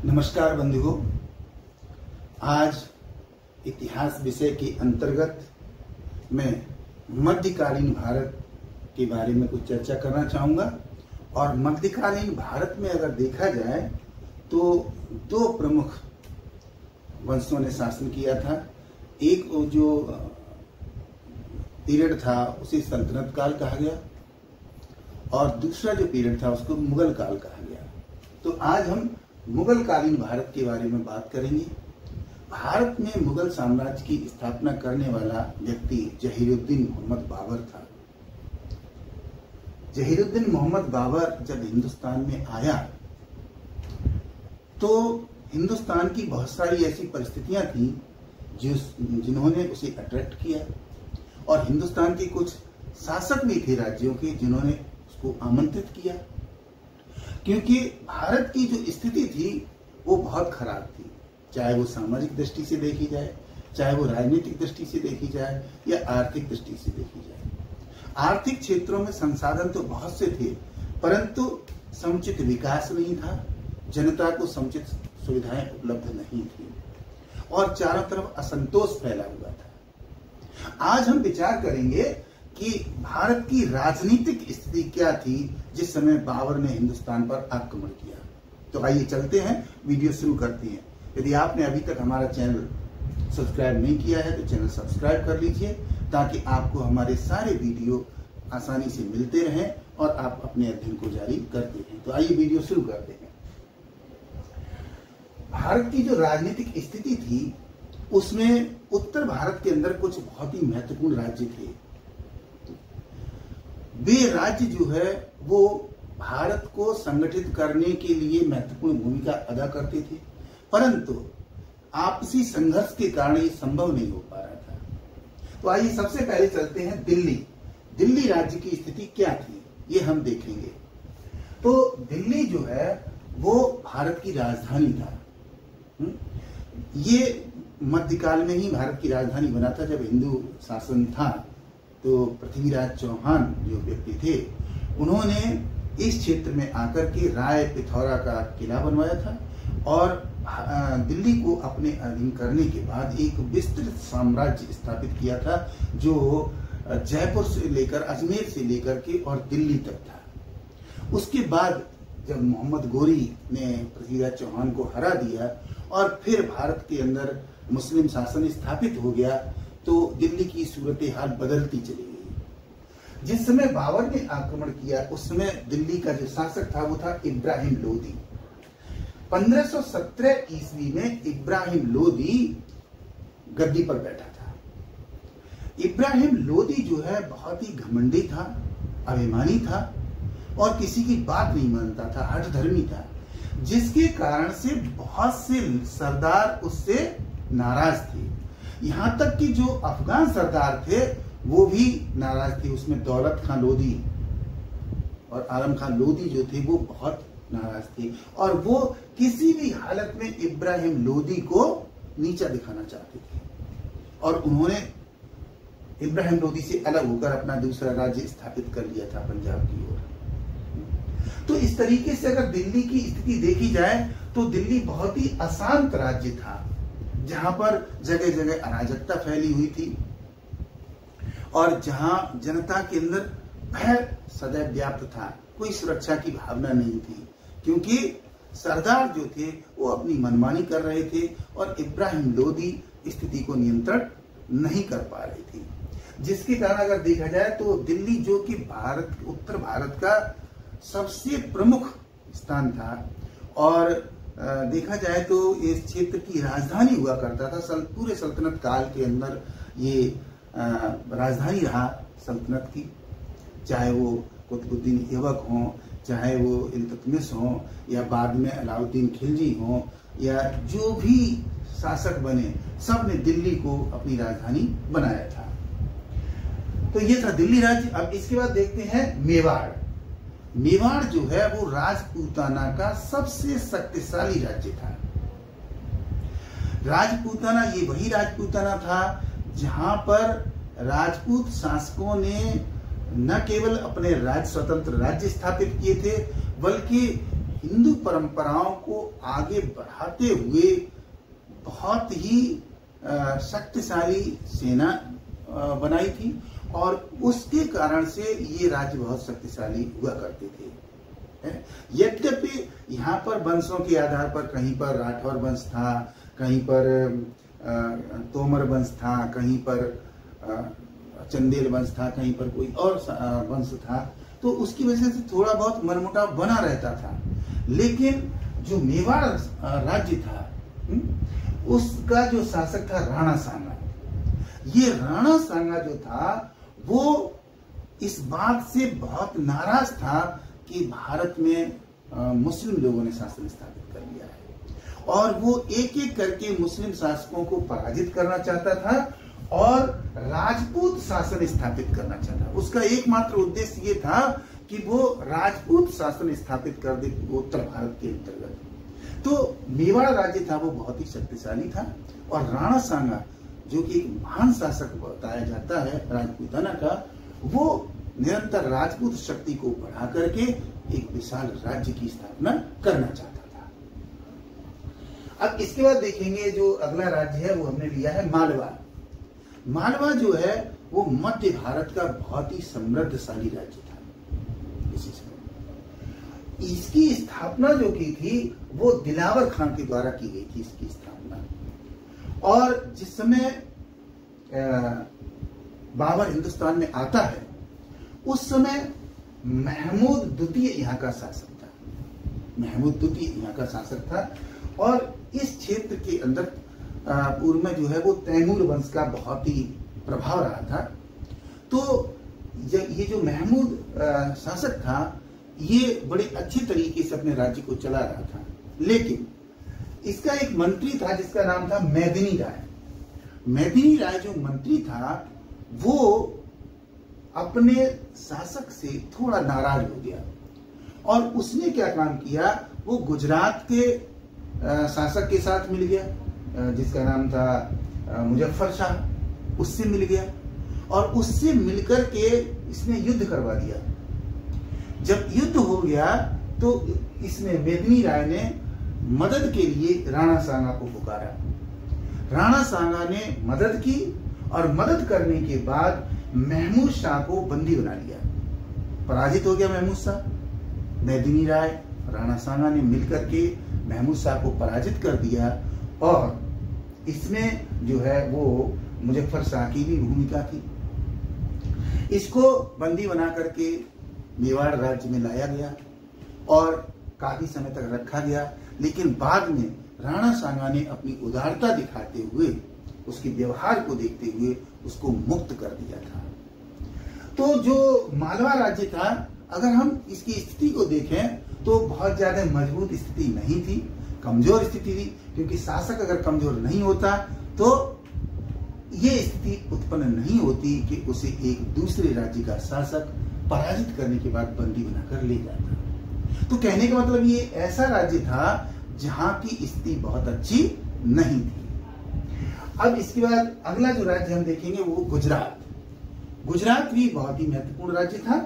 नमस्कार बंधुओं, आज इतिहास विषय के अंतर्गत मैं मध्यकालीन भारत के बारे में कुछ चर्चा करना चाहूँगा। और मध्यकालीन भारत में अगर देखा जाए तो दो प्रमुख वंशों ने शासन किया था। एक जो पीरियड था उसे सल्तनत काल कहा गया और दूसरा जो पीरियड था उसको मुगल काल कहा गया। तो आज हम मुगल कालीन भारत के बारे में बात करेंगे। भारत में मुगल साम्राज्य की स्थापना करने वाला व्यक्ति जहीरुद्दीन मोहम्मद बाबर था। जहीरुद्दीन मोहम्मद बाबर जब हिंदुस्तान में आया तो हिंदुस्तान की बहुत सारी ऐसी परिस्थितियां थी जिन्होंने उसे अट्रैक्ट किया, और हिंदुस्तान के कुछ शासक भी थे राज्यों के जिन्होंने उसको आमंत्रित किया, क्योंकि भारत की जो स्थिति थी वो बहुत खराब थी। चाहे वो सामाजिक दृष्टि से देखी जाए, चाहे वो राजनीतिक दृष्टि से देखी जाए या आर्थिक दृष्टि से देखी जाए। आर्थिक क्षेत्रों में संसाधन तो बहुत से थे, परंतु समुचित विकास नहीं था, जनता को समुचित सुविधाएं उपलब्ध नहीं थी और चारों तरफ असंतोष फैला हुआ था। आज हम विचार करेंगे कि भारत की राजनीतिक स्थिति क्या थी जिस समय बाबर ने हिंदुस्तान पर आक्रमण किया। तो आइए चलते हैं, वीडियो शुरू करते हैं। यदि आपने अभी तक हमारा चैनल सब्सक्राइब नहीं किया है तो चैनल सब्सक्राइब कर लीजिए, ताकि आपको हमारे सारे वीडियो आसानी से मिलते रहें और आप अपने अध्ययन को जारी करते हैं। तो आइए वीडियो शुरू करते हैं। भारत की जो राजनीतिक स्थिति थी उसमें उत्तर भारत के अंदर कुछ बहुत ही महत्वपूर्ण राज्य थे। वे राज्य जो है वो भारत को संगठित करने के लिए महत्वपूर्ण भूमिका अदा करते थे, परंतु आपसी संघर्ष के कारण ये संभव नहीं हो पा रहा था। तो आइए सबसे पहले चलते हैं दिल्ली। दिल्ली राज्य की स्थिति क्या थी ये हम देखेंगे। तो दिल्ली जो है वो भारत की राजधानी था। ये मध्यकाल में ही भारत की राजधानी बना था। जब हिंदू शासन था तो पृथ्वीराज चौहान जो व्यक्ति थे उन्होंने इस क्षेत्र में आकर के राय पिथौरा का किला बनवाया था और दिल्ली को अपने अधीन करने के बाद एक विस्तृत साम्राज्य स्थापित किया था, जो जयपुर से लेकर अजमेर से लेकर के और दिल्ली तक था। उसके बाद जब मोहम्मद गोरी ने पृथ्वीराज चौहान को हरा दिया और फिर भारत के अंदर मुस्लिम शासन स्थापित हो गया, तो दिल्ली की सूरत हाल बदलती चली गई। जिस समय बाबर ने आक्रमण किया उस समय दिल्ली का जो शासक था वो था इब्राहिम लोदी। 1517 ईस्वी में इब्राहिम लोदी गद्दी पर बैठा था। इब्राहिम लोदी जो है बहुत ही घमंडी था, अभिमानी था और किसी की बात नहीं मानता था, हठधर्मी था, जिसके कारण से बहुत से सरदार उससे नाराज थे। यहां तक कि जो अफगान सरदार थे वो भी नाराज थे। उसमें दौलत खान लोदी और आलम खान लोदी जो थे वो बहुत नाराज थे और वो किसी भी हालत में इब्राहिम लोदी को नीचा दिखाना चाहते थे और उन्होंने इब्राहिम लोदी से अलग होकर अपना दूसरा राज्य स्थापित कर लिया था पंजाब की ओर। तो इस तरीके से अगर दिल्ली की स्थिति देखी जाए तो दिल्ली बहुत ही अशांत राज्य था, जहां पर जगह जगह अराजकता फैली हुई थी और जहां जनता के अंदर भय सदैव व्याप्त था। कोई सुरक्षा की भावना नहीं थी, क्योंकि सरदार जो थे वो अपनी मनमानी कर रहे थे और इब्राहिम लोदी स्थिति को नियंत्रण नहीं कर पा रही थी। जिसके कारण अगर देखा जाए तो दिल्ली जो कि उत्तर भारत का सबसे प्रमुख स्थान था और देखा जाए तो इस क्षेत्र की राजधानी हुआ करता था। पूरे सल्तनत काल के अंदर ये राजधानी रहा सल्तनत की, चाहे वो कुतुबुद्दीन ऐबक हो, चाहे वो इल्तुतमिश हो या बाद में अलाउद्दीन खिलजी हो, या जो भी शासक बने सब ने दिल्ली को अपनी राजधानी बनाया था। तो ये था दिल्ली राज्य। अब इसके बाद देखते हैं मेवाड़। मेवाड़ जो है वो राजपूताना का सबसे शक्तिशाली राज्य था। राजपूताना ये वही राजपूताना था जहां पर राजपूत शासकों ने न केवल अपने स्वतंत्र राज्य स्थापित किए थे, बल्कि हिंदू परंपराओं को आगे बढ़ाते हुए बहुत ही शक्तिशाली सेना बनाई थी और उसके कारण से ये राज्य बहुत शक्तिशाली हुआ करते थे। यद्यपि यहाँ पर वंशों के आधार पर कहीं पर राठौर वंश था, कहीं पर तोमर वंश था, कहीं पर चंदेल वंश था, कहीं पर कोई और वंश था, तो उसकी वजह से थोड़ा बहुत मनमुटाव बना रहता था। लेकिन जो मेवाड़ राज्य था उसका जो शासक था राणा सांगा, ये राणा सांगा जो था वो इस बात से बहुत नाराज था कि भारत में मुस्लिम लोगों ने शासन स्थापित कर लिया है और वो एक एक करके मुस्लिम शासकों को पराजित करना चाहता था और राजपूत शासन स्थापित करना चाहता। उसका एकमात्र उद्देश्य ये था कि वो राजपूत शासन स्थापित कर दे उत्तर भारत के अंतर्गत। तो मेवाड़ राज्य था वो बहुत ही शक्तिशाली था और राणा सांगा जो कि एक महान शासक बताया जाता है राजपूताना का, वो निरंतर राजपूत शक्ति को बढ़ा करके एक विशाल राज्य की स्थापना करना चाहता था। अब इसके बाद देखेंगे जो अगला राज्य है वो हमने लिया है मालवा। मालवा जो है वो मध्य भारत का बहुत ही समृद्धशाली राज्य था। इसी समय इसकी स्थापना जो की थी वो दिलावर खान के द्वारा की गई थी इसकी स्थापना। और जिस समय बाबर हिंदुस्तान में आता है उस समय महमूद द्वितीय यहाँ का शासक था। महमूद द्वितीय यहाँ का शासक था और इस क्षेत्र के अंदर पूर्व में जो है वो तैमूर वंश का बहुत ही प्रभाव रहा था। तो ये जो महमूद शासक था ये बड़े अच्छे तरीके से अपने राज्य को चला रहा था, लेकिन इसका एक मंत्री था जिसका नाम था मेदिनी राय। मेदिनी राय जो मंत्री था वो अपने शासक से थोड़ा नाराज हो गया और उसने क्या काम किया, वो गुजरात के शासक के साथ मिल गया जिसका नाम था मुजफ्फर शाह, उससे मिल गया और उससे मिलकर के इसने युद्ध करवा दिया। जब युद्ध हो गया तो इसने मेदिनी राय ने मदद के लिए राणा सांगा को पुकारा। राणा सांगा ने मदद की और मदद करने के बाद महमूद शाह को बंदी बना लिया। पराजित हो गया महमूद शाह। मेदिनी राय राणा सांगा ने मिलकर के महमूद शाह को पराजित कर दिया और इसमें जो है वो मुजफ्फर शाह की भी भूमिका थी। इसको बंदी बना करके मेवाड़ राज्य में लाया गया और काफी समय तक रखा गया, लेकिन बाद में राणा सांगा ने अपनी उदारता दिखाते हुए उसके व्यवहार को देखते हुए उसको मुक्त कर दिया था। तो जो मालवा राज्य था, अगर हम इसकी स्थिति को देखें तो बहुत ज्यादा मजबूत स्थिति नहीं थी, कमजोर स्थिति थी, क्योंकि शासक अगर कमजोर नहीं होता तो ये स्थिति उत्पन्न नहीं होती कि उसे एक दूसरे राज्य का शासक पराजित करने के बाद बंदी बनाकर ले जाता। तो कहने का मतलब ये ऐसा राज्य था जहां की स्थिति बहुत अच्छी नहीं थी। अब इसके बाद अगला जो राज्य हम देखेंगे वो गुजरात। गुजरात भी बहुत ही महत्वपूर्ण राज्य था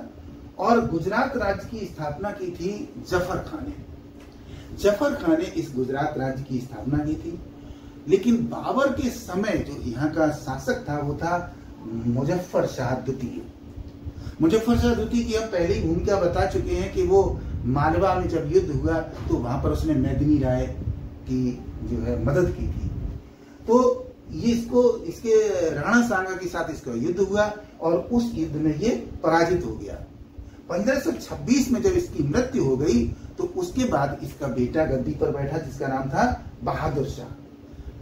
और गुजरात राज्य की स्थापना की थी जफर खान ने। जफर खान ने इस गुजरात राज्य की स्थापना की थी, लेकिन बाबर के समय जो यहाँ का शासक था वो था मुजफ्फर शाह द्वितीय। मुजफ्फर शाह द्वितीय की हम पहले ही भूमिका बता चुके हैं कि वो मालवा में जब युद्ध हुआ तो वहां पर उसने मेदिनी राय की जो है मदद की थी। तो ये इसके राणा सांगा के साथ इसका युद्ध हुआ और उस युद्ध में ये पराजित हो गया। 1526 में जब इसकी मृत्यु हो गई तो उसके बाद इसका बेटा गद्दी पर बैठा जिसका नाम था बहादुर शाह।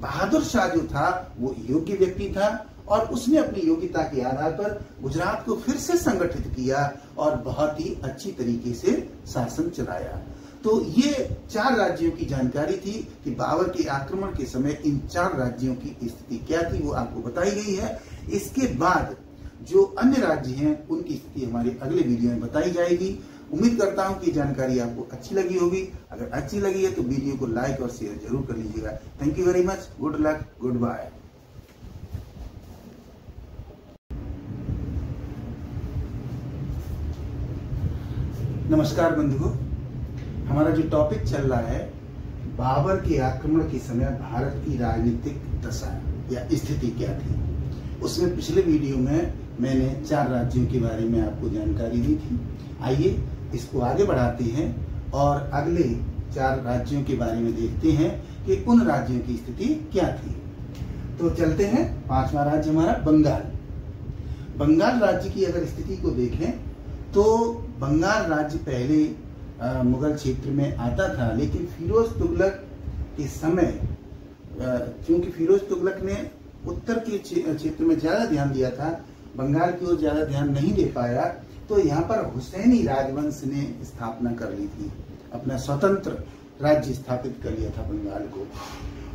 बहादुर शाह जो था वो योग्य व्यक्ति था और उसने अपनी योग्यता के आधार पर गुजरात को फिर से संगठित किया और बहुत ही अच्छी तरीके से शासन चलाया। तो ये 4 राज्यों की जानकारी थी कि बाबर के आक्रमण के समय इन 4 राज्यों की स्थिति क्या थी वो आपको बताई गई है। इसके बाद जो अन्य राज्य हैं उनकी स्थिति हमारे अगले वीडियो में बताई जाएगी। उम्मीद करता हूं कि जानकारी आपको अच्छी लगी होगी। अगर अच्छी लगी है तो वीडियो को लाइक और शेयर जरूर कर लीजिएगा। Thank you very much. Good luck, good bye. नमस्कार बंधुओं, हमारा जो टॉपिक चल रहा है बाबर के आक्रमण के समय भारत की राजनीतिक दशा या स्थिति क्या थी। उसमें पिछले वीडियो में मैंने 4 राज्यों के बारे में आपको जानकारी दी थी। आइए इसको आगे बढ़ाते हैं और अगले 4 राज्यों के बारे में देखते हैं कि उन राज्यों की स्थिति क्या थी। तो चलते हैं। 5वां राज्य हमारा बंगाल। बंगाल राज्य की अगर स्थिति को देखें तो बंगाल राज्य पहले मुगल क्षेत्र में आता था, लेकिन फिरोज तुगलक के समय क्योंकि फिरोज तुगलक ने उत्तर के क्षेत्र में ज्यादा ध्यान दिया था, बंगाल की ओर ज्यादा ध्यान नहीं दे पाया, तो यहाँ पर हुसैनी राजवंश ने स्थापना कर ली थी, अपना स्वतंत्र राज्य स्थापित कर लिया था बंगाल को।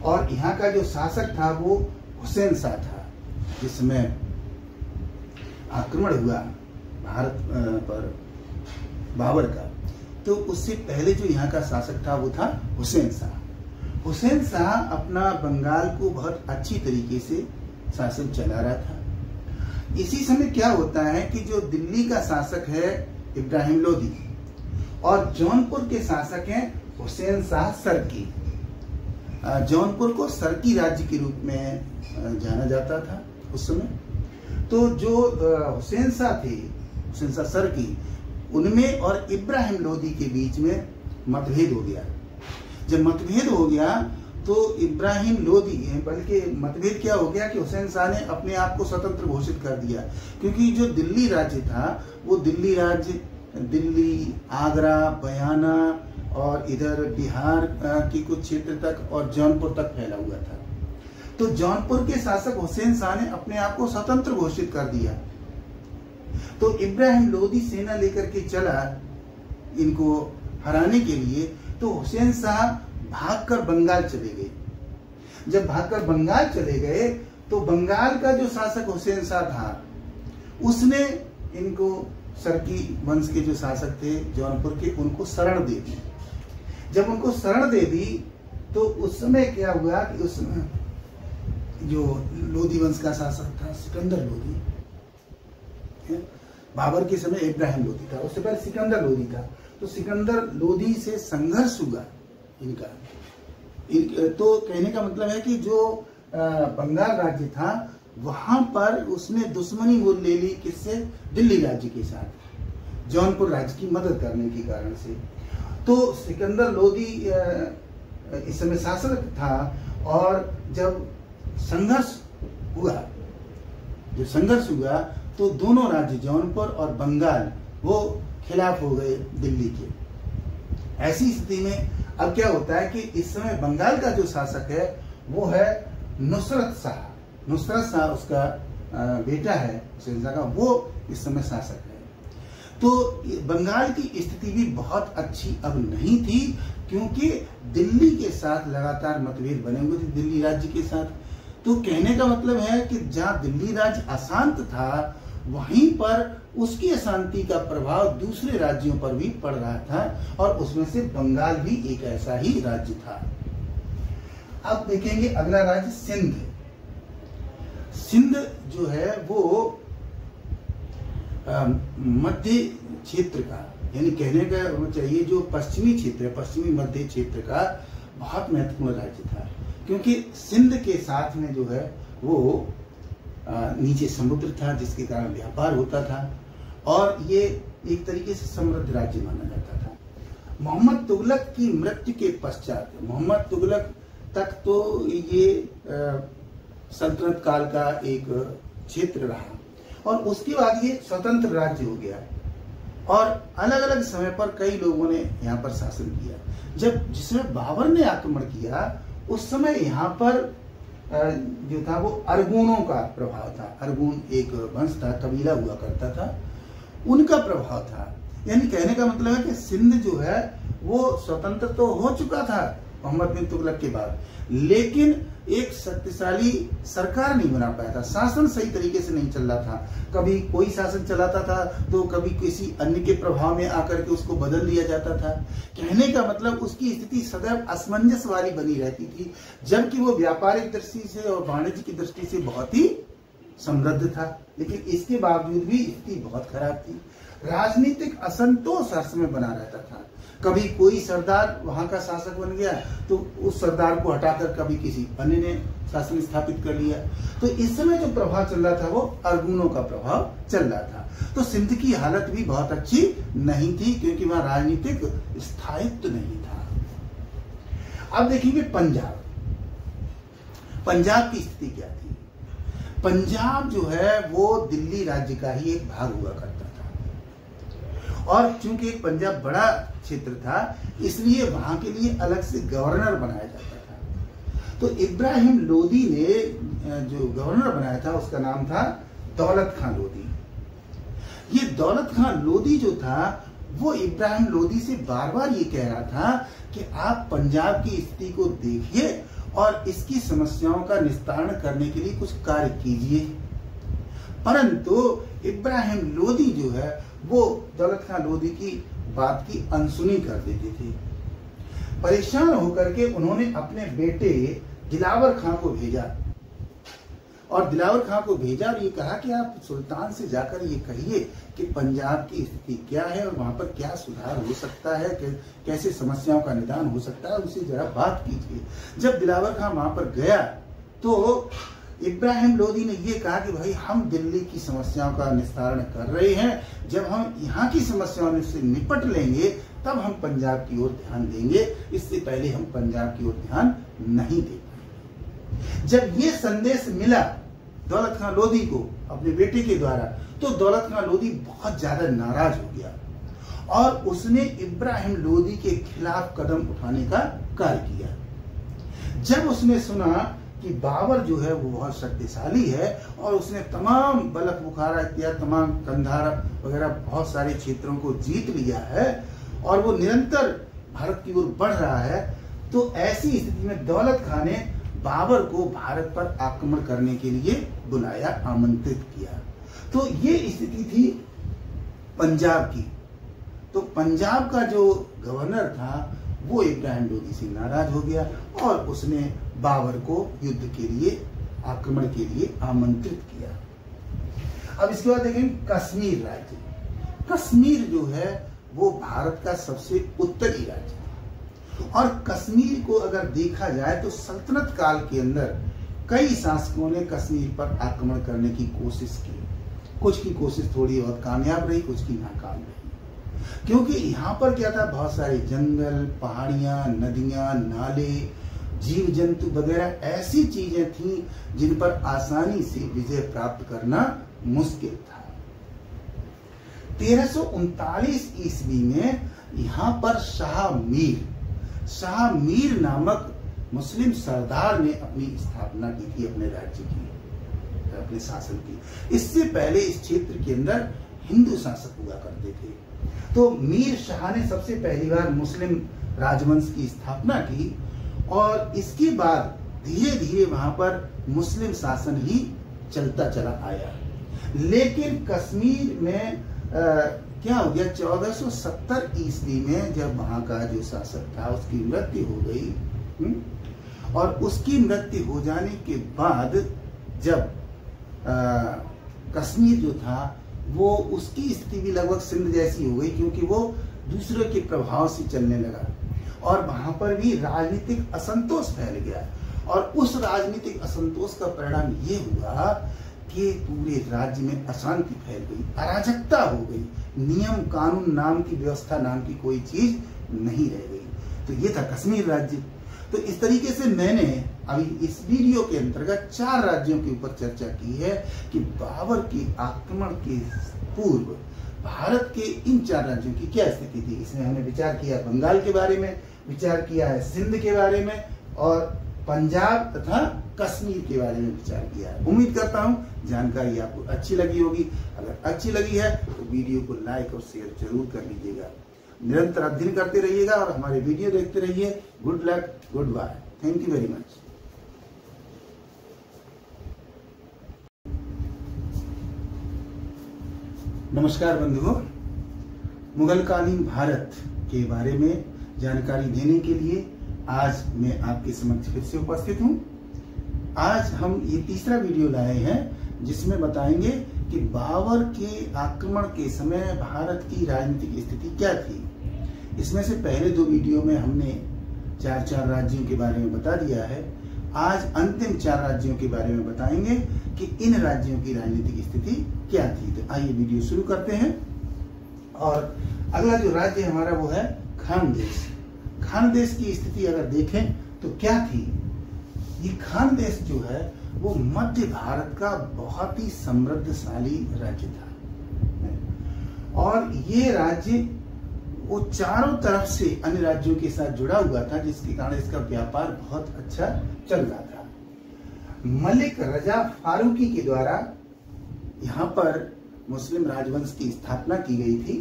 और यहाँ का जो शासक था वो हुसैन शाह था, जिसमें आक्रमण हुआ भारत पर बाबर का। तो उससे पहले जो यहाँ का शासक था वो था हुसैन शाह। हुसैन शाह अपना बंगाल को बहुत अच्छी तरीके से शासन चला रहा था। इसी समय क्या होता है कि जो दिल्ली का शासक है इब्राहिम लोदी और जौनपुर के शासक हैं हुसैन शाह सरकी। जौनपुर को सरकी राज्य के रूप में जाना जाता था उस समय। तो जो हुसैन शाह थे, हुसैन शाह सरकी, उनमें और इब्राहिम लोदी के बीच में मतभेद हो गया। जब मतभेद हो गया तो इब्राहिम लोदी, बल्कि मतभेद क्या हो गया कि हुसैन शाह ने अपने आप को स्वतंत्र घोषित कर दिया, क्योंकि जो दिल्ली राज्य था वो दिल्ली राज्य दिल्ली, आगरा, बयाना और इधर बिहार के कुछ क्षेत्र तक और जौनपुर तक फैला हुआ था। तो जौनपुर के शासक हुसैन शाह ने अपने आप को स्वतंत्र घोषित कर दिया। तो इब्राहिम लोदी सेना लेकर के चला इनको हराने के लिए। तो हुसैन शाह भागकर बंगाल चले गए। जब भागकर बंगाल चले गए तो बंगाल का जो शासक हुसैन शाह था उसने इनको सरकी वंश के जो शासक थे जौनपुर के, उनको शरण दे दी। जब उनको शरण दे दी तो उस समय क्या हुआ कि उस जो लोदी वंश का शासक था सिकंदर लोदी, बाबर के समय इब्राहिम लोदी था, उससे पहले सिकंदर लोदी था। तो सिकंदर लोदी से संघर्ष हुआ इनका। तो कहने का मतलब है कि जो बंगाल राज्य था वहां पर उसने दुश्मनी मोल ले ली, किससे? दिल्ली राज्य के साथ, जौनपुर राज्य की मदद करने के कारण से। तो सिकंदर लोदी इस समय शासक था और जब संघर्ष हुआ तो दोनों राज्य जौनपुर और बंगाल वो खिलाफ हो गए दिल्ली के। ऐसी स्थिति में अब क्या होता है कि इस समय बंगाल का जो शासक है वो है नुसरत शाह। नुसरत शाह उसका बेटा है हुसैन शाह का, वो इस समय शासक है। तो बंगाल की स्थिति भी बहुत अच्छी अब नहीं थी, क्योंकि दिल्ली के साथ लगातार मतभेद बने हुए थे, दिल्ली राज्य के साथ। तो कहने का मतलब है कि जहां दिल्ली राज्य अशांत था वहीं पर उसकी अशांति का प्रभाव दूसरे राज्यों पर भी पड़ रहा था, और उसमें से बंगाल भी एक ऐसा ही राज्य था। अब देखेंगे अगला राज्य सिंध। सिंध जो है वो मध्य क्षेत्र का, यानी कहने का वो चाहिए जो पश्चिमी क्षेत्र है, पश्चिमी मध्य क्षेत्र का बहुत महत्वपूर्ण राज्य था, क्योंकि सिंध के साथ में जो है वो नीचे समुद्र था, जिसके कारण व्यापार होता था और ये एक तरीके से समृद्ध राज्य माना जाता था। मोहम्मद तुगलक की मृत्यु के पश्चात, मोहम्मद तुगलक तक तो ये सल्तनत काल का एक क्षेत्र रहा और उसके बाद ये स्वतंत्र राज्य हो गया और अलग अलग समय पर कई लोगों ने यहाँ पर शासन किया। जब जिसमें बाबर ने आक्रमण किया उस समय यहाँ पर जो था वो अरगुनों का प्रभाव था। अरगुन एक वंश था, कबीला हुआ करता था, उनका प्रभाव था। यानी कहने का मतलब है कि सिंध जो है वो स्वतंत्र तो हो चुका था मोहम्मद बिन तुगलक के बाद, लेकिन एक शक्तिशाली सरकार नहीं बना पाया था, शासन सही तरीके से नहीं चल रहा था। कभी कोई शासन चलाता था तो कभी किसी अन्य के प्रभाव में आकर के उसको बदल दिया जाता था। कहने का मतलब उसकी स्थिति सदैव असमंजस वाली बनी रहती थी, जबकि वो व्यापारिक दृष्टि से और वाणिज्य की दृष्टि से बहुत ही समृद्ध था, लेकिन इसके बावजूद भी स्थिति बहुत खराब थी। राजनीतिक असंतोष हर समय बना रहता था। कभी कोई सरदार वहां का शासक बन गया तो उस सरदार को हटाकर कभी किसी अन्य ने शासन स्थापित कर लिया। तो इस समय जो प्रभाव चल रहा था वो अरगुनों का प्रभाव चल रहा था। तो सिंध की हालत भी बहुत अच्छी नहीं थी, क्योंकि वहां राजनीतिक स्थायित्व नहीं था। अब देखेंगे पंजाब। पंजाब की स्थिति क्या थी? पंजाब जो है वो दिल्ली राज्य का ही एक भाग हुआ करता था, और चूंकि पंजाब बड़ा क्षेत्र था इसलिए वहां के लिए अलग से गवर्नर बनाया जाता था। तो इब्राहिम लोदी ने जो गवर्नर बनाया था उसका नाम था दौलत खां लोदी। ये दौलत खां लोदी जो था वो इब्राहिम लोदी से बार बार ये कह रहा था कि आप पंजाब की स्थिति को देखिए और इसकी समस्याओं का निस्तारण करने के लिए कुछ कार्य कीजिए। परंतु इब्राहिम लोदी जो है वो दौलत खां लोदी की बात की अनसुनी कर देते थे। परेशान होकर के उन्होंने अपने बेटे दिलावर खां को भेजा, और दिलावर खां को भेजा और ये कहा कि आप सुल्तान से जाकर ये कहिए कि पंजाब की स्थिति क्या है और वहां पर क्या सुधार हो सकता है, कैसे समस्याओं का निदान हो सकता है, उनसे जरा बात कीजिए। जब दिलावर खां वहां पर गया तो इब्राहिम लोदी ने ये कहा कि भाई हम दिल्ली की समस्याओं का निस्तारण कर रहे हैं, जब हम यहाँ की समस्याओं से निपट लेंगे तब हम पंजाब की ओर ध्यान देंगे, इससे पहले हम पंजाब की ओर ध्यान नहीं दे पाएंगे। जब ये संदेश मिला दौलत खां लोदी को अपने बेटे के द्वारा, तो दौलत खां लोदी बहुत ज्यादा नाराज हो गया और उसने इब्राहिम लोदी के खिलाफ कदम उठाने का कार्य किया। जब उसने सुना कि बाबर जो है वो बहुत शक्तिशाली है और उसने तमाम बलख बुखारा इत्यादि तमाम कंधार वगैरह बहुत सारे क्षेत्रों को जीत लिया है और वो निरंतर भारत की ओर बढ़ रहा है, तो ऐसी स्थिति में दौलत खां ने बाबर को भारत पर आक्रमण करने के लिए बुलाया, आमंत्रित किया। तो ये स्थिति थी पंजाब की। तो पंजाब का जो गवर्नर था वो इब्राहिम लोदी से नाराज हो गया और उसने बाबर को युद्ध के लिए, आक्रमण के लिए आमंत्रित किया। अब इसके बाद देखेंगे कश्मीर राज्य। कश्मीर जो है वो भारत का सबसे उत्तरी राज्य है और कश्मीर को अगर देखा जाए तो सल्तनत काल के अंदर कई शासकों ने कश्मीर पर आक्रमण करने की कोशिश की। कुछ की कोशिश थोड़ी बहुत कामयाब रही, कुछ की नाकाम रही, क्योंकि यहाँ पर क्या था, बहुत सारे जंगल, पहाड़ियां, नदियां, नाले, जीव जंतु वगैरह ऐसी चीजें थीं जिन पर आसानी से विजय प्राप्त करना मुश्किल था। 1339 ईस्वी में यहाँ पर शाह मीर नामक मुस्लिम सरदार ने अपनी स्थापना की थी, अपने राज्य की, अपने शासन की। इससे पहले इस क्षेत्र के अंदर हिंदू शासक हुआ करते थे। तो मीर शाह ने सबसे पहली बार मुस्लिम राजवंश की स्थापना की और इसके बाद धीरे धीरे वहां पर मुस्लिम शासन ही चलता चला आया। लेकिन कश्मीर में क्या हो गया, 1470 ईस्वी में जब वहां का जो शासक था उसकी मृत्यु हो गई और उसकी मृत्यु हो जाने के बाद जब कश्मीर जो था वो उसकी स्थिति भी लगभग सिंध जैसी हो गई, क्योंकि वो दूसरे के प्रभाव से चलने लगा और वहां पर भी राजनीतिक असंतोष फैल गया। और उस राजनीतिक असंतोष का परिणाम ये हुआ कि पूरे राज्य में अशांति फैल गई, अराजकता हो गई, नियम कानून नाम की व्यवस्था नाम की कोई चीज नहीं रह गई। तो ये था कश्मीर राज्य। तो इस तरीके से मैंने अभी इस वीडियो के अंतर्गत 4 राज्यों के ऊपर चर्चा की है कि बाबर के आक्रमण के पूर्व भारत के इन 4 राज्यों की क्या स्थिति थी। इसमें हमने विचार किया बंगाल के बारे में, विचार किया है सिंध के बारे में और पंजाब तथा कश्मीर के बारे में विचार किया है। उम्मीद करता हूं जानकारी आपको अच्छी लगी होगी। अगर अच्छी लगी है तो वीडियो को लाइक और शेयर जरूर कर लीजिएगा। निरंतर अध्ययन करते रहिएगा और हमारे वीडियो देखते रहिए। Good luck, good bye, thank you very much. नमस्कार बंधुओं, मुगलकालीन भारत के बारे में जानकारी देने के लिए आज मैं आपके समक्ष फिर से उपस्थित हूं। आज हम ये तीसरा वीडियो लाए हैं जिसमें बताएंगे कि बाबर के आक्रमण के समय भारत की राजनीतिक स्थिति क्या थी। इसमें से पहले 2 वीडियो में हमने 4 राज्यों के बारे में बता दिया है। आज अंतिम 4 राज्यों के बारे में बताएंगे कि इन राज्यों की राजनीतिक स्थिति क्या थी। तो आइए वीडियो शुरू करते हैं। और अगला जो राज्य हमारा वो है खानदेश। खानदेश की स्थिति अगर देखें तो क्या थी। ये खानदेश जो है वो मध्य भारत का बहुत ही समृद्धशाली राज्य था और ये राज्य वो चारों तरफ से अन्य राज्यों के साथ जुड़ा हुआ था, जिसके कारण इसका व्यापार बहुत अच्छा चल रहा था। मलिक रजा फारूकी के द्वारा यहाँ पर मुस्लिम राजवंश की स्थापना की गई थी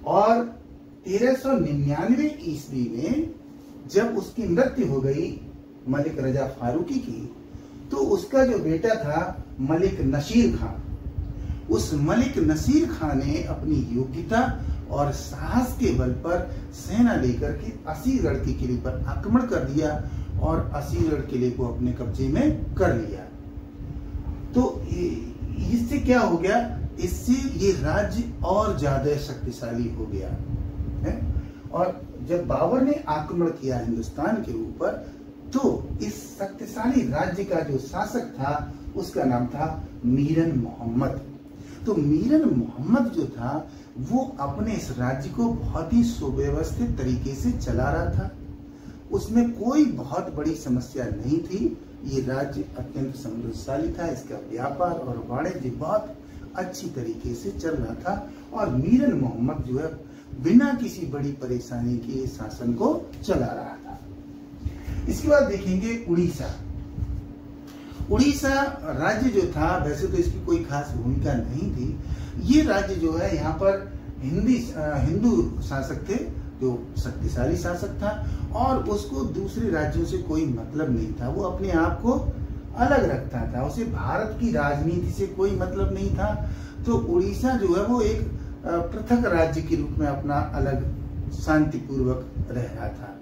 और 1399 ईस्वी में जब उसकी मृत्यु हो गई मलिक रजा फारूकी की, तो उसका जो बेटा था मलिक नसीर खान, उस मलिक नसीर खान ने अपनी योग्यता और साहस के बल पर सेना लेकर के असीगढ़ के किले पर आक्रमण कर दिया और असीगढ़ किले को अपने कब्जे में कर लिया। तो इससे क्या हो गया, इससे ये राज्य और ज्यादा शक्तिशाली हो गया है। और जब बाबर ने आक्रमण किया हिंदुस्तान के ऊपर, तो इस शक्तिशाली राज्य का जो शासक था उसका नाम था मीरन मोहम्मद। तो मीरन मोहम्मद जो था वो अपने इस राज्य को बहुत ही सुव्यवस्थित तरीके से चला रहा था। उसमें कोई बहुत बड़ी समस्या नहीं थी। ये राज्य अत्यंत समृद्धशाली था, इसका व्यापार और वाणिज्य बहुत अच्छी तरीके से चल रहा था और मीरन मोहम्मद जो है बिना किसी बड़ी परेशानी के शासन को चला रहा था। इसके बाद देखेंगे उड़ीसा। उड़ीसा राज्य जो था, वैसे तो इसकी कोई खास भूमिका नहीं थी। ये राज्य जो है यहाँ पर हिंदू शासक थे, जो शक्तिशाली शासक था और उसको दूसरे राज्यों से कोई मतलब नहीं था। वो अपने आप को अलग रखता था, उसे भारत की राजनीति से कोई मतलब नहीं था। तो उड़ीसा जो है वो एक पृथक राज्य के रूप में अपना अलग शांतिपूर्वक रह रहा था।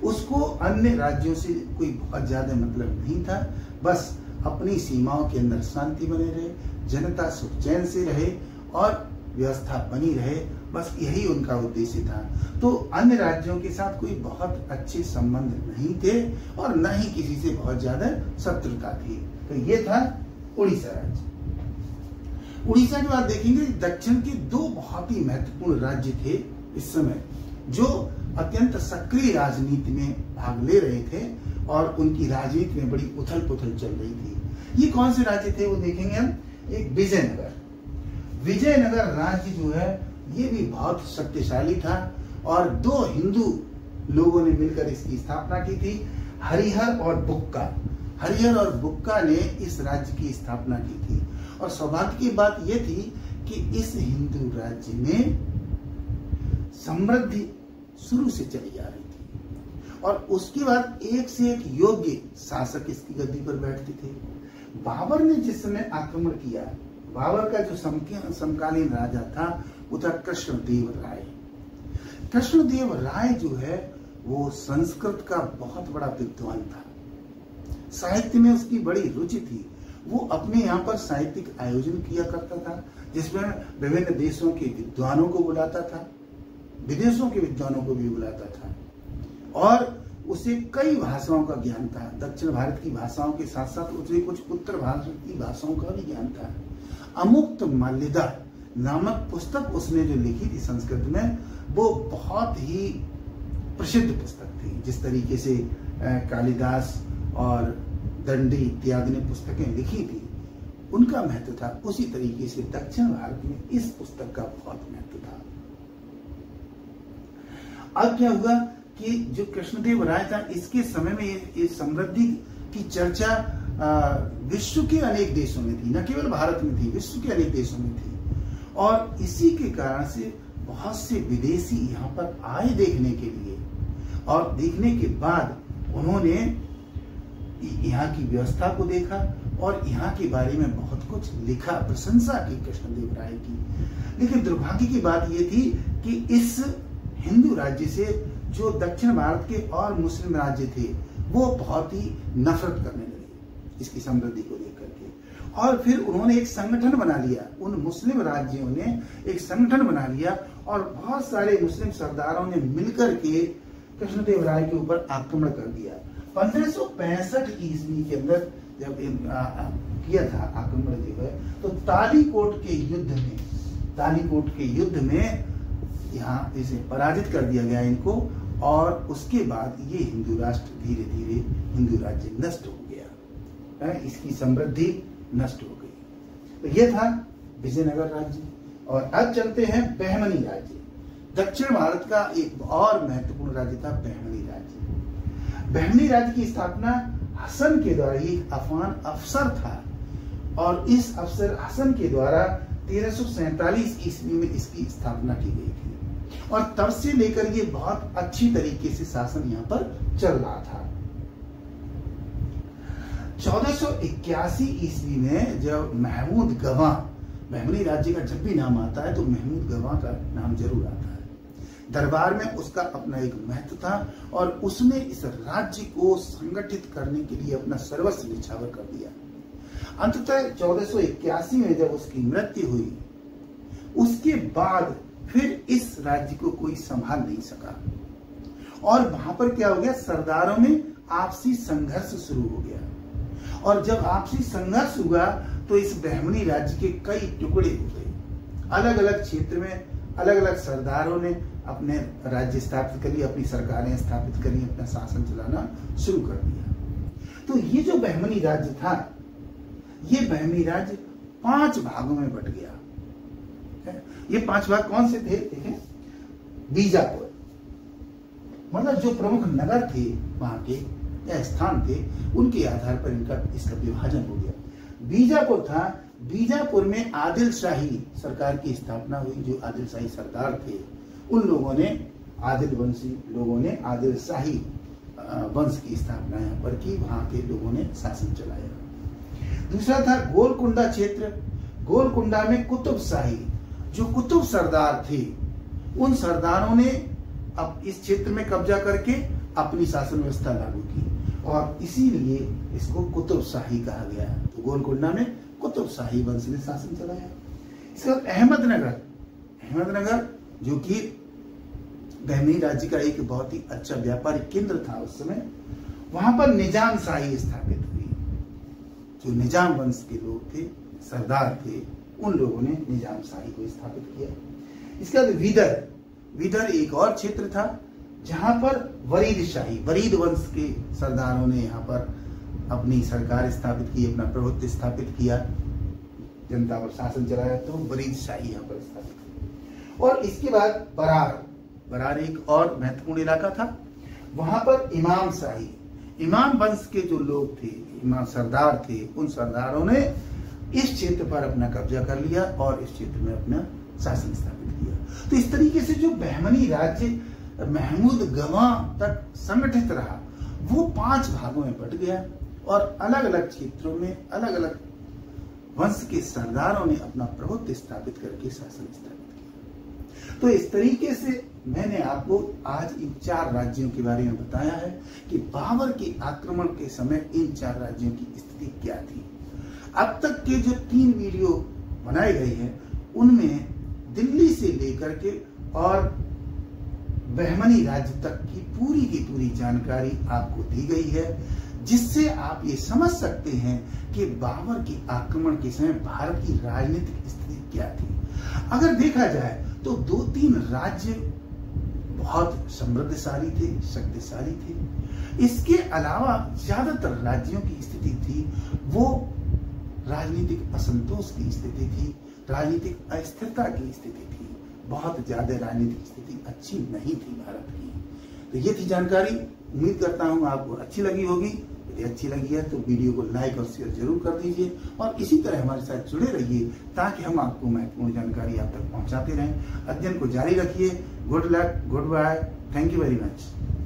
उसको अन्य राज्यों से कोई बहुत ज्यादा मतलब नहीं था। बस अपनी सीमाओं के अंदर शांति बने रहे, जनता सुख चैन से रहे और व्यवस्था बनी रहे, बस यही उनका उद्देश्य था। तो अन्य राज्यों के साथ कोई बहुत अच्छे संबंध नहीं थे और न ही किसी से बहुत ज्यादा शत्रुता थी। तो ये था उड़ीसा राज्य। उड़ीसा के बाद देखेंगे दक्षिण के 2 बहुत ही महत्वपूर्ण राज्य थे इस समय, जो अत्यंत सक्रिय राजनीति में भाग ले रहे थे और उनकी राजनीति में बड़ी उथल पुथल चल रही थी। ये कौन से राज्य थे वो देखेंगे हम। एक विजयनगर। विजयनगर राज्य जो है ये भी बहुत शक्तिशाली था और 2 हिंदू लोगों ने मिलकर इसकी स्थापना की थी, हरिहर और बुक्का। हरिहर और बुक्का ने इस राज्य की स्थापना की थी और सौभाग्य की बात यह थी कि इस हिंदू राज्य में समृद्धि शुरू से चली आ रही थी और उसके बाद एक से एक योग्य शासक इसकी गद्दी पर बैठते थे। बाबर ने जिस समय आक्रमण किया, बाबर का जो समकालीन राजा था वो था कृष्णदेव राय। कृष्णदेव राय जो है वो संस्कृत का बहुत बड़ा विद्वान था, साहित्य में उसकी बड़ी रुचि थी। वो अपने यहाँ पर साहित्यिक आयोजन किया करता था जिसमें विभिन्न देशों के विद्वानों को बुलाता था, विदेशों के विद्वानों को भी बुलाता था और उसे कई भाषाओं का ज्ञान था। दक्षिण भारत की भाषाओं के साथ साथ उसे कुछ उत्तर भारत की भाषाओं का भी ज्ञान था। अमुक्त माल्यदा नामक पुस्तक उसने जो लिखी थी संस्कृत में, वो बहुत ही प्रसिद्ध पुस्तक थी। जिस तरीके से कालिदास और दंडी इत्यादि ने पुस्तकें लिखी थी उनका महत्व था, उसी तरीके से दक्षिण भारत में इस पुस्तक का बहुत महत्व था। अब क्या हुआ कि जो कृष्णदेव राय था, इसके समय में ये समृद्धि की चर्चा विश्व के अनेक देशों में थी, न केवल भारत में थी, विश्व के अनेक देशों में थी और इसी के कारण से बहुत से विदेशी यहाँ पर आए देखने के लिए और देखने के बाद उन्होंने यहाँ की व्यवस्था को देखा और यहाँ के बारे में बहुत कुछ लिखा, प्रशंसा की कृष्णदेव राय की। लेकिन दुर्भाग्य की बात यह थी कि इस हिंदू राज्य से जो दक्षिण भारत के और मुस्लिम राज्य थे वो बहुत ही नफरत करने लगे इसकी समृद्धि को लेकर के और फिर उन्होंने एक संगठन बना लिया, उन मुस्लिम राज्यों ने एक संगठन बना लिया और बहुत सारे मुस्लिम सरदारों ने मिलकर के कृष्णदेवराय के ऊपर आक्रमण कर दिया। 1565 ईस्वी के अंदर जब किया था आक्रमण जो है, तो तालीकोट के युद्ध में यहाँ इसे पराजित कर दिया गया इनको, और उसके बाद ये हिंदू राष्ट्र धीरे धीरे हिंदू राज्य नष्ट हो गया, इसकी समृद्धि नष्ट हो गई। तो ये था विजयनगर राज्य। और अब चलते हैं बहमनी राज्य। दक्षिण भारत का एक और महत्वपूर्ण राज्य था बहमनी राज्य। बहमनी राज्य की स्थापना हसन के द्वारा, एक अफगान अफसर था, और इस अफसर हसन के द्वारा 1347 ईस्वी में इसकी स्थापना की गई थी, और तब से लेकर ये बहुत अच्छी तरीके से शासन यहाँ पर चल रहा था। 1481 ईस्वी में जब महमूद गवाह, बहमनी राज्य का जब भी नाम आता है तो महमूद गवाह का नाम जरूर आता है। दरबार में उसका अपना एक महत्व था, और उसने इस राज्य को संगठित करने के लिए अपना सर्वस्व निछावर कर दिया। अंततः 1481 में जब उसकी मृत्यु हुई, उसके बाद फिर इस राज्य को कोई संभाल नहीं सका, और वहां पर क्या हो गया, सरदारों में आपसी संघर्ष शुरू हो गया। और जब आपसी संघर्ष हुआ तो इस बहमनी राज्य के कई टुकड़े हो गए। अलग अलग क्षेत्र में अलग अलग सरदारों ने अपने राज्य स्थापित कर लिए, अपनी सरकारें स्थापित कर ली, अपना शासन चलाना शुरू कर दिया। तो ये जो बहमनी राज्य था, ये बहमनी राज्य 5 भागों में बट गया। ये 5 भाग कौन से थे? देखें, बीजापुर, मतलब जो प्रमुख नगर थे वहां के या स्थान थे, उनके आधार पर इसका विभाजन हो गया। बीजापुर था, बीजापुर में आदिल शाही सरकार की स्थापना हुई। जो आदिल शाही सरदार थे, उन लोगों ने, आदिल वंशी लोगों ने आदिल शाही वंश की स्थापना यहाँ पर की, वहां के लोगों ने शासन चलाया। दूसरा था गोलकुंडा क्षेत्र। गोलकुंडा में कुतुब शाही, जो कुतुब सरदार थे, उन सरदारों ने अब इस क्षेत्र में कब्जा करके अपनी शासन व्यवस्था लागू की, और इसीलिए इसको कुतुब शाही कहा गया। तो गोलकुंडा में कुतुब शाही वंश ने शासन चलाया। इसके बाद अहमदनगर, अहमदनगर जो कि बहमनी राज्य का एक बहुत ही अच्छा व्यापारिक केंद्र था उस समय, वहां पर निजाम शाही स्थापित हुई। जो निजाम वंश के लोग थे, सरदार थे, उन लोगों ने निजाम शाही को स्थापित किया। इसके बाद विदर, विदर एक और क्षेत्र था जहां पर वरीद शाही, वरीद वंश के सरदारों ने यहाँ पर अपनी सरकार स्थापित की, अपना प्रभुत्व स्थापित किया, जनता पर शासन चलाया, तो वरीद शाही यहाँ पर स्थापित की। और इसके बाद बरार, बरार एक और महत्वपूर्ण इलाका था। वहां पर इमाम शाही, इमाम वंश के जो लोग थे, इमाम सरदार थे, उन सरदारों ने इस क्षेत्र पर अपना कब्जा कर लिया और इस क्षेत्र में अपना शासन स्थापित किया। तो इस तरीके से जो बहमनी राज्य महमूद गवाह तक संगठित रहा, वो 5 भागों में बट गया, और अलग अलग क्षेत्रों में अलग अलग वंश के सरदारों ने अपना प्रभुत्व स्थापित करके शासन स्थापित किया। तो इस तरीके से मैंने आपको आज इन 4 राज्यों के बारे में बताया है कि बाबर के आक्रमण के समय इन 4 राज्यों की स्थिति क्या थी। अब तक के जो 3 वीडियो बनाए गए हैं, उनमें दिल्ली से लेकर के और बहमनी राज्य तक की पूरी जानकारी आपको दी गई है, जिससे आप ये समझ सकते हैं कि बाबर के आक्रमण के समय भारत की राजनीतिक स्थिति क्या थी। अगर देखा जाए तो 2-3 राज्य बहुत समृद्धशाली थे, शक्तिशाली थे। इसके अलावा ज्यादातर राज्यों की स्थिति थी वो राजनीतिक असंतोष की स्थिति थी, राजनीतिक अस्थिरता की स्थिति थी। बहुत ज्यादा राजनीतिक स्थिति अच्छी नहीं थी भारत की। तो ये थी जानकारी। उम्मीद करता हूँ आपको अच्छी लगी होगी। यदि अच्छी लगी है तो वीडियो को लाइक और शेयर जरूर कर दीजिए, और इसी तरह हमारे साथ जुड़े रहिए ताकि हम आपको महत्वपूर्ण जानकारी आप तक पहुंचाते रहें। अध्ययन को जारी रखिए। Good luck, good bye, thank you very much.